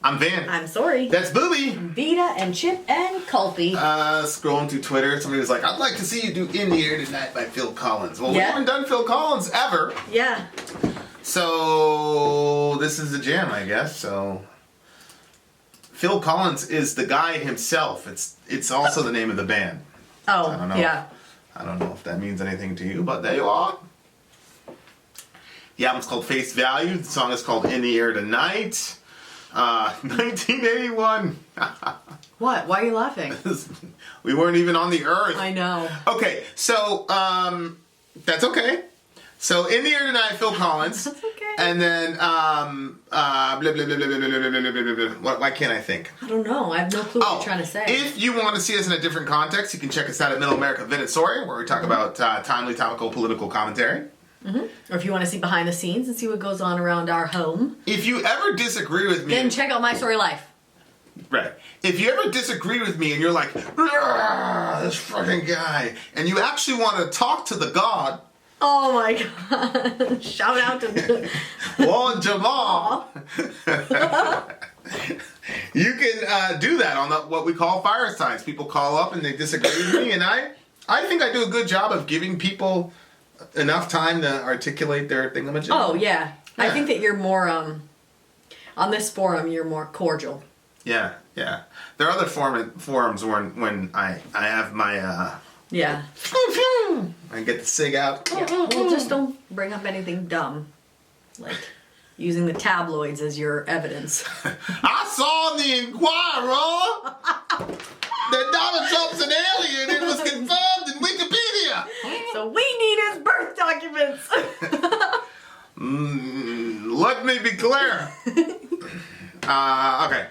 I'm Vin. I'm Sori. That's Booby. Vita and Chip and Culpy. Scrolling through Twitter, somebody was like, I'd like to see you do In the Air Tonight by Phil Collins. Well, we haven't done Phil Collins ever. Yeah. So this is the jam, I guess. So Phil Collins is the guy himself. It's also the name of the band. Oh, I don't know. yeah. I don't know if that means anything to you, but there you are. The album's called Face Value. The song is called In the Air Tonight. 1981. What? Why are you laughing? We weren't even on the earth. I know. Okay, so that's okay. So In the Air Tonight, Phil Collins. That's okay. And then blah, blah, blah, blah, blah, blah, blah, blah, blah. Why can't I think? I don't know. I have no clue what you're trying to say. If you want to see us in a different context, you can check us out at Middle America Vin and Sori, where we talk about timely, topical, political commentary. Or if you want to see behind the scenes and see what goes on around our home, If you ever disagree with me, then check out My Story Life. right. If you ever disagree with me and you're like, this fucking guy, and you actually want to talk to the God, Oh my god. Shout out to Wal Jamal, you can do that on what we call firesides. People call up and they disagree with me, and I think I do a good job of giving people enough time to articulate their thingamajig. Oh, yeah. I think that you're more, on this forum, you're more cordial. Yeah. There are other forums when I have my Yeah. I get the sig out. Yeah. Well, just don't bring up anything dumb. Like using the tabloids as your evidence. I saw in the Inquirer that Donald Trump's an alien. It was confirmed in Wikipedia. So we need his birth documents. Let me be clear. Okay.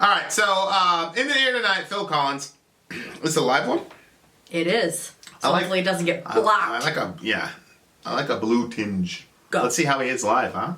All right. So In the Air Tonight, Phil Collins. This is a live one. It is. So hopefully it doesn't get blocked. I like a blue tinge. Go. Let's see how he is live, huh?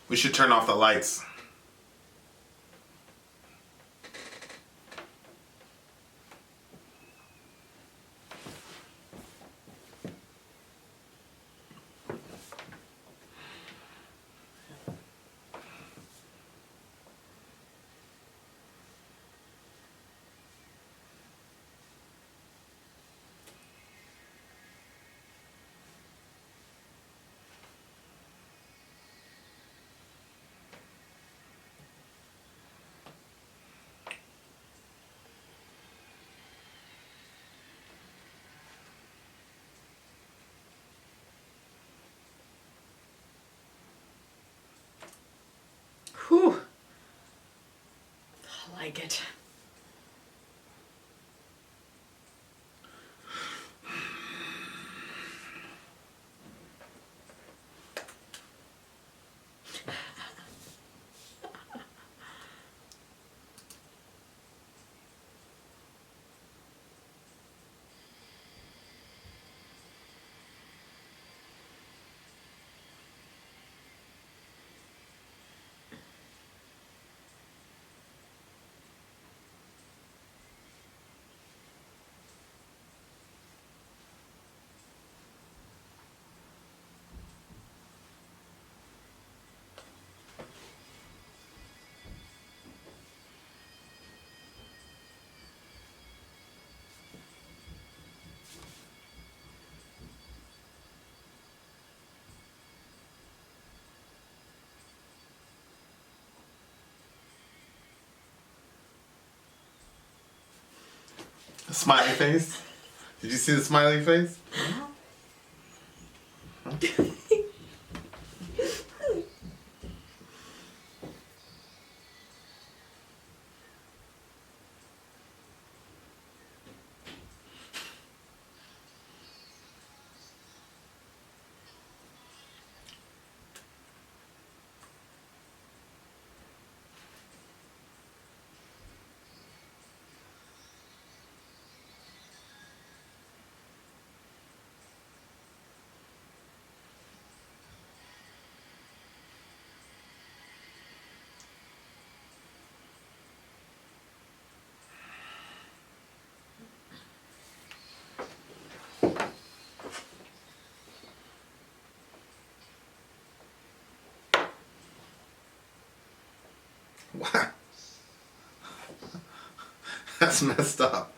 We should turn off the lights. Whew. I like it. A smiley face. Did you see the smiley face? What? That's messed up.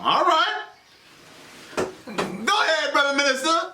All right. Go ahead, brother minister.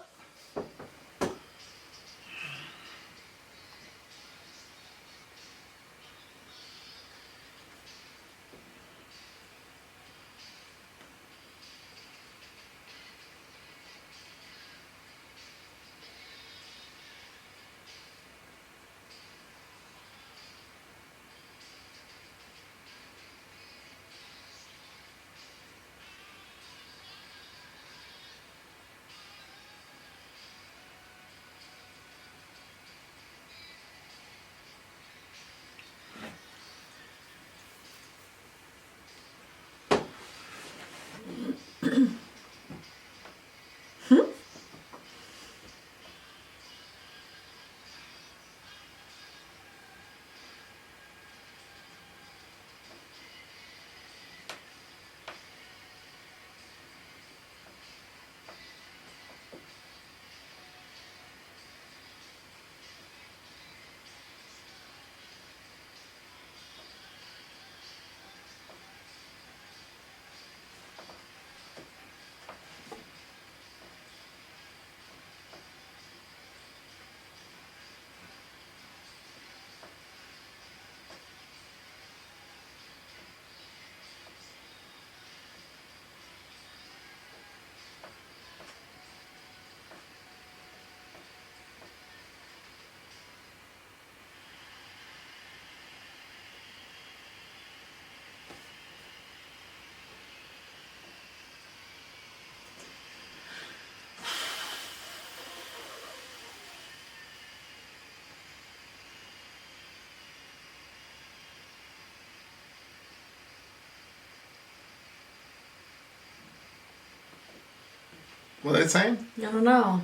What are they saying? I don't know.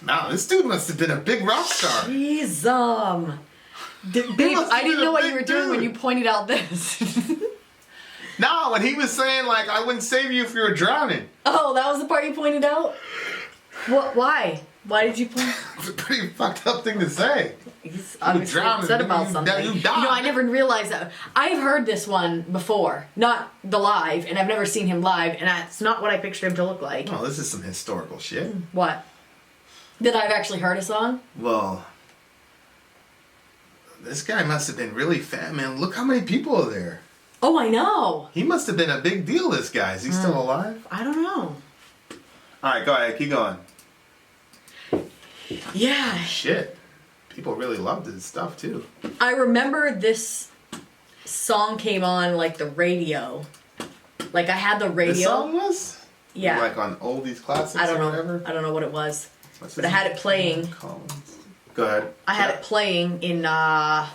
Nah, this dude must have been a big rock star. Jeez, babe, must have I didn't been know a what big you were doing when dude. you pointed out this. Nah, when he was saying, like, I wouldn't save you if you were drowning. Oh, that was the part you pointed out? What? Why? Why did you point? It's a pretty fucked up thing to say. He's obviously drowning, upset about you something. die. You know, I never realized that. I've heard this one before, not the live, and I've never seen him live, and that's not what I pictured him to look like. Oh, this is some historical shit. What? That I've actually heard a song? Well, this guy must have been really fat, man. Look how many people are there. Oh, I know. He must have been a big deal, this guy. Is he still alive? I don't know. Alright, go ahead. Keep going. Yeah. Shit. people really loved his stuff too. I remember this song came on like the radio. Like I had the radio. This song was? Yeah. Like on oldies classics I don't or know. whatever? I don't know what it was. What's But his I had name? it playing. Collins. Go ahead. I had it playing in I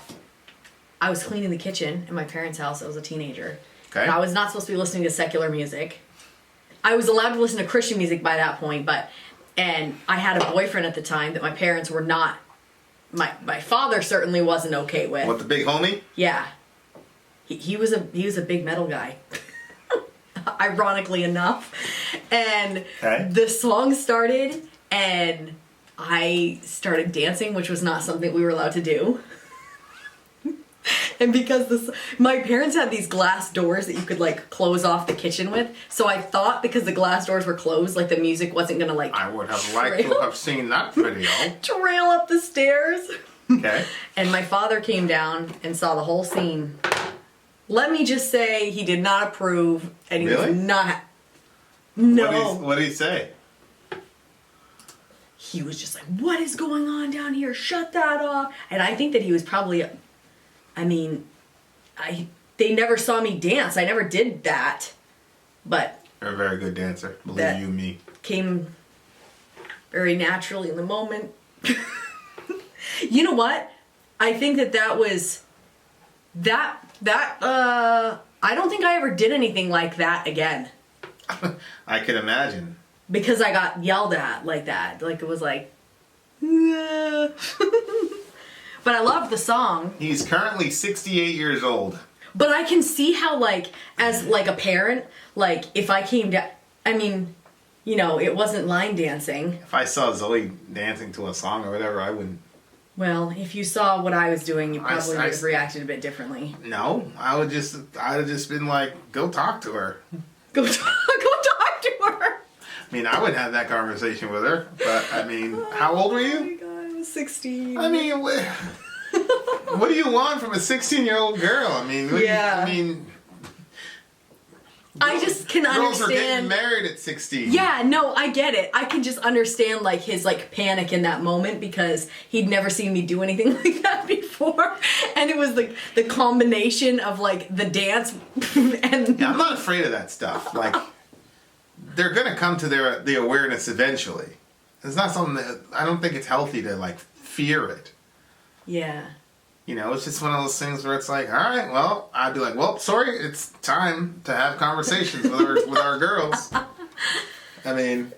was cleaning the kitchen in my parents' house. I was a teenager. Okay. And I was not supposed to be listening to secular music. I was allowed to listen to Christian music by that point, and I had a boyfriend at the time that my parents were not, my father certainly wasn't okay with. What, the big homie? Yeah. He was a big metal guy. Ironically enough. And Okay. the song started and I started dancing, which was not something we were allowed to do. And because my parents had these glass doors that you could like close off the kitchen with, so I thought because the glass doors were closed, like the music wasn't gonna like I would have liked to have seen that video. trail up the stairs. Okay. And my father came down and saw the whole scene. Let me just say he did not approve, and he Really? was not. No. What did he say? He was just like, "What is going on down here? Shut that off!" And I think that he was probably. I mean, they never saw me dance. I never did that, but You're a very good dancer. Believe That- you me. came very naturally in the moment. You know what? I think that was that I don't think I ever did anything like that again I can imagine. because I got yelled at like that. Like it was like "Nah." But I loved the song. He's currently 68 years old. But I can see how, like, as, like, a parent, like, if I came down... I mean, you know, it wasn't line dancing. If I saw Zoe dancing to a song or whatever, I wouldn't. Well, if you saw what I was doing, you probably I- would have reacted a bit differently. No, I'd have just been like, go talk to her. Go talk to her! I mean, I would have that conversation with her, but I mean, how old were Oh my you? god, I was 16. I mean, what do you want from a 16-year-old girl? I mean, Yeah. I just can girls are getting understand... married at 16. Yeah, no, I get it. I can just understand, like, his, like, panic in that moment because he'd never seen me do anything like that before. And it was, like, the combination of, like, the dance and... Yeah, I'm not afraid of that stuff. Like, they're gonna come to the awareness eventually. It's not something that I don't think it's healthy to like fear it. Yeah. You know, it's just one of those things where it's like, all right, well, I'd be like, well, sorry, it's time to have conversations with our girls. I mean,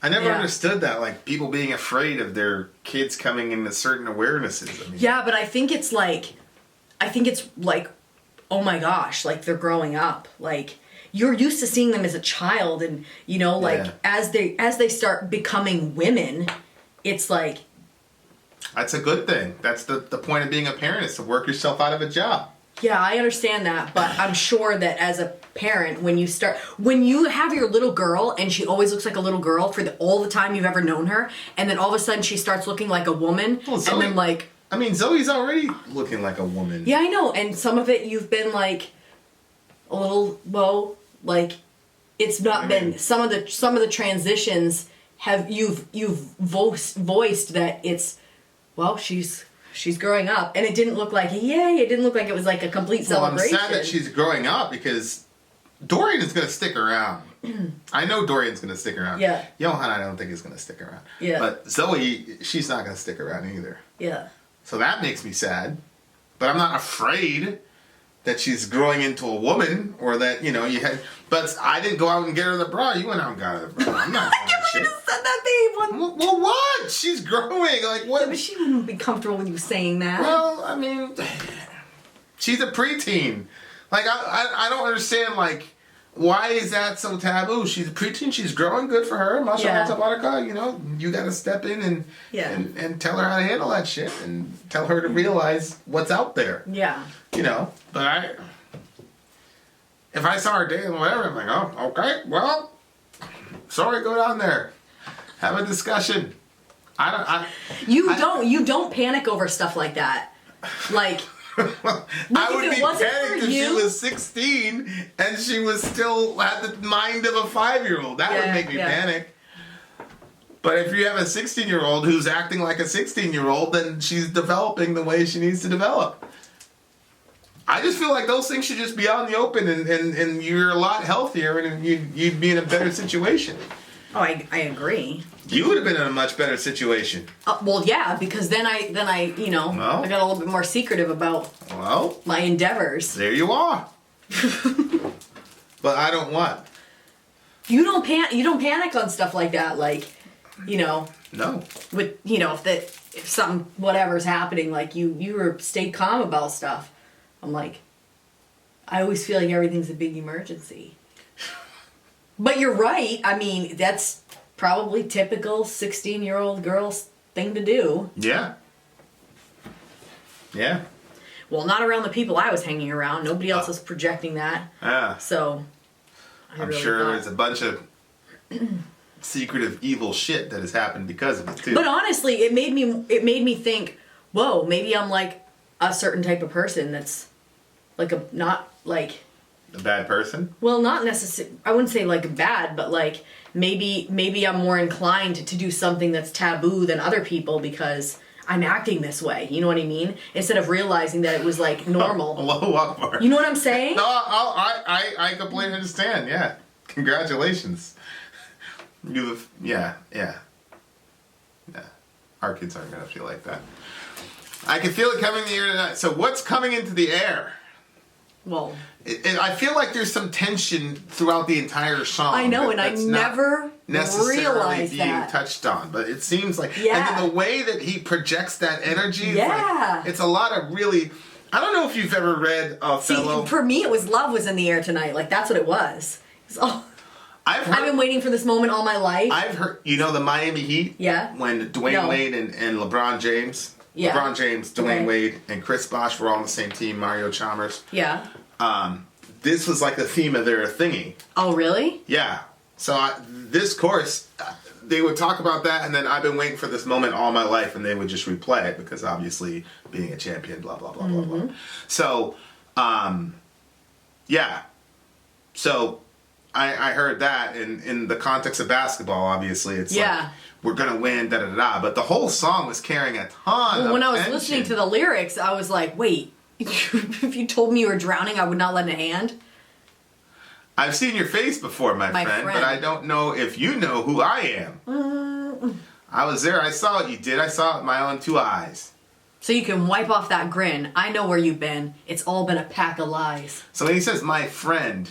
I never Yeah. understood that, like people being afraid of their kids coming into certain awarenesses. I mean, Yeah, but I think it's like, oh my gosh, like they're growing up. Like you're used to seeing them as a child, and you know, like Yeah. as they start becoming women, it's like, that's a good thing. That's the point of being a parent, is to work yourself out of a job. yeah, I understand that, but I'm sure that as a parent, when you have your little girl and she always looks like a little girl for all the time you've ever known her, and then all of a sudden she starts looking like a woman, Well, and then like, I mean, Zoe's already looking like a woman. yeah, I know, and some of it you've been like a little, well, like it's not been some of the transitions have you've voiced that it's, well, she's growing up, and it didn't look like yay. It didn't look like it was like a complete celebration. Well, I'm sad that she's growing up because Dorian is going to stick around. I know Dorian's going to stick around. Yeah. Johan, I don't think is going to stick around. Yeah. But Zoe, she's not going to stick around either. Yeah. So that makes me sad. But I'm not afraid that she's growing into a woman, or that, you know, you had. But I didn't go out and get her the bra. You went out and got her the bra. I'm not doing that You shit. just said that thing. Well, what? She's growing. Like, what? But she wouldn't be comfortable with you saying that. Well, I mean, she's a preteen. Like, I don't understand, like, why is that so taboo? She's a preteen, she's growing, good for her. Mashallah, tabaraka, you know, you gotta step in and tell her how to handle that shit and tell her to realize what's out there. Yeah. You know, but if I saw her dating whatever, I'm like, oh, okay, well, sorry, go down there. Have a discussion. You don't panic over stuff like that. Like, I would if it be wasn't panicked for if she you- was 16 and she was still had the mind of a 5-year-old. That would Yeah, make me yeah. panic. But if you have a 16-year-old who's acting like a 16-year-old, then she's developing the way she needs to develop. I just feel like those things should just be out in the open, and you're a lot healthier, and you'd be in a better situation. Oh, I agree. You would have been in a much better situation. Well, yeah, because then I I got a little bit more secretive about my endeavors. There you are. But I don't what? You don't panic on stuff like that, like, No. With if something whatever's happening, like you stay calm about stuff. I'm like, I always feel like everything's a big emergency. But you're right. I mean, that's probably typical 16-year-old girl's thing to do. Yeah. Yeah. Well, not around the people I was hanging around. Nobody else was projecting that. Yeah. So, I'm sure there's a bunch of secretive evil shit that has happened because of it too. But honestly, it made me think, whoa, maybe I'm like a certain type of person that's like not like a bad person? Well, not necessarily. I wouldn't say like bad, but like maybe I'm more inclined to do something that's taboo than other people because I'm acting this way. You know what I mean? Instead of realizing that it was like normal. Allahu Akbar. You know what I'm saying? No, I completely understand. Yeah, congratulations. Yeah. Our kids aren't gonna feel like that. I can feel it coming in the air tonight. So what's coming into the air? Well, I feel like there's some tension throughout the entire song. I know, and I never realized that touched on, but it seems like, yeah. And the way that he projects that energy, yeah, it's a lot of really. I don't know if you've ever read Othello. See, for me, it was love was in the air tonight. Like that's what it was. I've been waiting for this moment all my life. I've heard, the Miami Heat. Yeah. When Dwayne Wade and LeBron James. Yeah. LeBron James, Dwayne Wade, and Chris Bosh were all on the same team. Mario Chalmers. Yeah. This was like the theme of their thingy. Oh, really? Yeah. So this course, they would talk about that, and then I've been waiting for this moment all my life, and they would just replay it because obviously being a champion, blah blah blah blah blah. So, yeah. So, I heard that in the context of basketball. Obviously, it's like we're gonna win, da da da. But the whole song was carrying a ton. Well, when I was listening to the lyrics, I was like, wait. If you told me you were drowning, I would not lend a hand. I've seen your face before, my friend, but I don't know if you know who I am. I was there. I saw what you did. I saw it with my own 2 eyes. So you can wipe off that grin. I know where you've been. It's all been a pack of lies. So when he says my friend,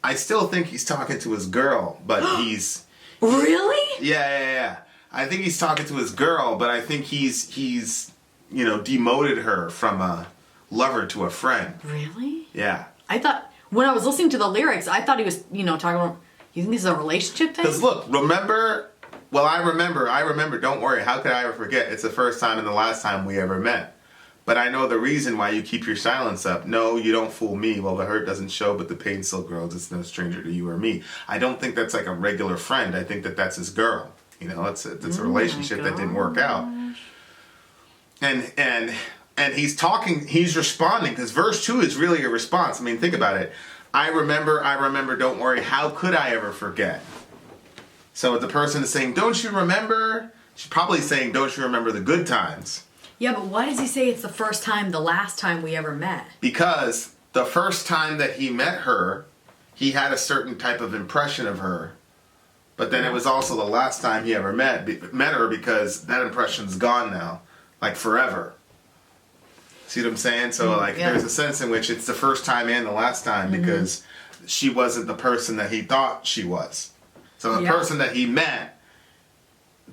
I still think he's talking to his girl, but he's... Really? Yeah. I think he's talking to his girl, but I think he's demoted her from a lover to a friend. Really? Yeah. I thought, when I was listening to the lyrics, I thought he was, talking about, you think this is a relationship thing? Because look, I remember, don't worry, how could I ever forget? It's the first time and the last time we ever met. But I know the reason why you keep your silence up. No, you don't fool me. Well, the hurt doesn't show, but the pain still grows. It's no stranger to you or me. I don't think that's like a regular friend. I think that's his girl. It's a relationship that didn't work out. And he's responding, because verse 2 is really a response. I mean, think about it. I remember, don't worry, how could I ever forget? So the person is saying, don't you remember? She's probably saying, don't you remember the good times? Yeah, but why does he say it's the first time, the last time we ever met? Because the first time that he met her, he had a certain type of impression of her. But then it was also the last time he ever met her, because that impression's gone now. Like forever. See what I'm saying? So there's a sense in which it's the first time and the last time, because she wasn't the person that he thought she was. So the person that he met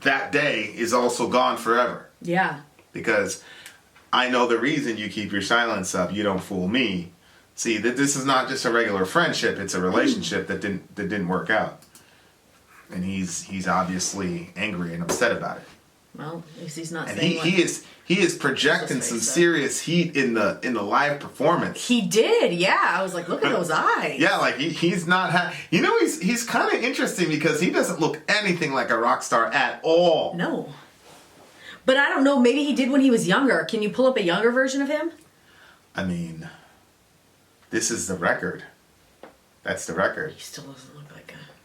that day is also gone forever. Yeah. Because I know the reason you keep your silence up. You don't fool me. See, this is not just a regular friendship. It's a relationship that didn't work out. And he's obviously angry and upset about it. Well, at least he's not and saying he is projecting some serious heat in the live performance. He did, yeah. I was like, look at those eyes. Yeah, like he's not. He's kind of interesting because he doesn't look anything like a rock star at all. No. But I don't know. Maybe he did when he was younger. Can you pull up a younger version of him? I mean, this is the record. That's the record. He still doesn't look like a...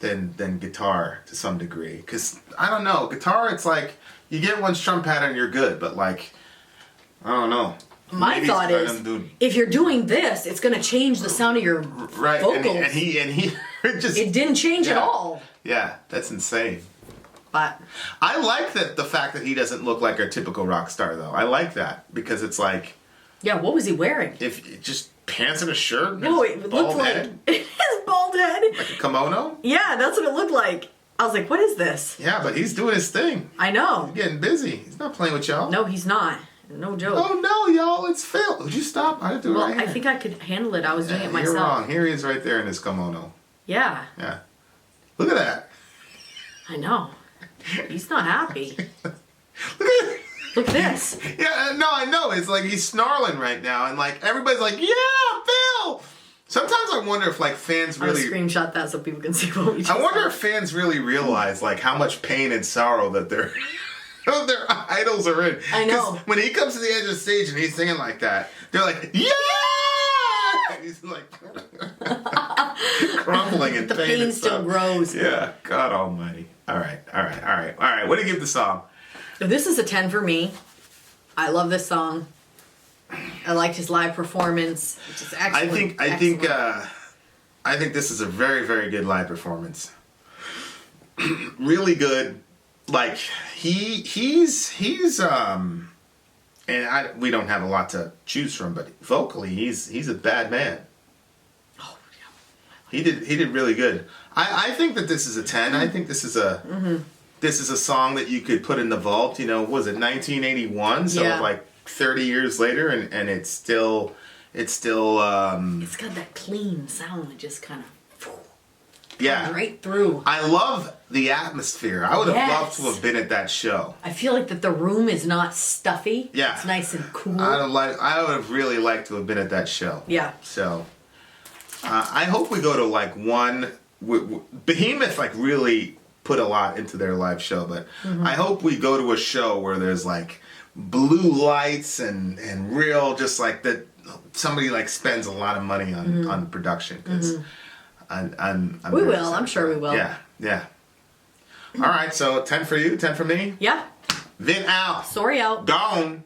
than guitar to some degree. Because I don't know, guitar, it's like you get one strum pattern, you're good. But like, I don't know. My thought is, if you're doing this, it's going to change the sound of your vocals. And he just... It didn't change at all. Yeah, that's insane. But I like the fact that he doesn't look like a typical rock star, though. I like that, because it's like... Yeah, what was he wearing? If just pants and a shirt? No, it looked like... His bald head. Like a kimono? Yeah, that's what it looked like. I was like, what is this? Yeah, but he's doing his thing. I know. He's getting busy. He's not playing with y'all. No, he's not. No joke. Oh no, y'all! It's Phil. Would you stop? I do it right here. I think I could handle it. I was doing it myself. You're wrong. Here he is, right there in his kimono. Yeah. Yeah. Look at that. I know. He's not happy. Look at this. Yeah, no, I know. It's like he's snarling right now, and like everybody's like, "Yeah, Phil." Sometimes I wonder if like fans really... I'll screenshot that so people can see what we just I wonder if fans really realize like how much pain and sorrow that their idols are in. I know. When he comes to the edge of the stage and he's singing like that, they're like, "Yeah!" And he's like crumbling in the pain. pain still grows. Yeah, God Almighty. All right. What do you give the song? This is a 10 for me. I love this song. I liked his live performance, which is excellent. I think this is a very, very good live performance. Really good. Like he's and we don't have a lot to choose from, but vocally he's a bad man. Oh yeah. He did really good. I think that this is a 10. I think this is a song that you could put in the vault. You know, was it 1981? So like 30 years later, and it's still it's got that clean sound that just kind of right through. I love the atmosphere. I would have loved to have been at that show. I feel like that the room is not stuffy. Yeah, it's nice and cool. I would have really liked to have been at that show. Yeah. So I hope we go to like one. Behemoth like really put a lot into their live show, but I hope we go to a show where there's like blue lights and real, just like that somebody like spends a lot of money on production, because I'm we will. I'm sure we will. Yeah. All right, so 10 for you, 10 for me. Yeah. Vin out. Sori out. Gone.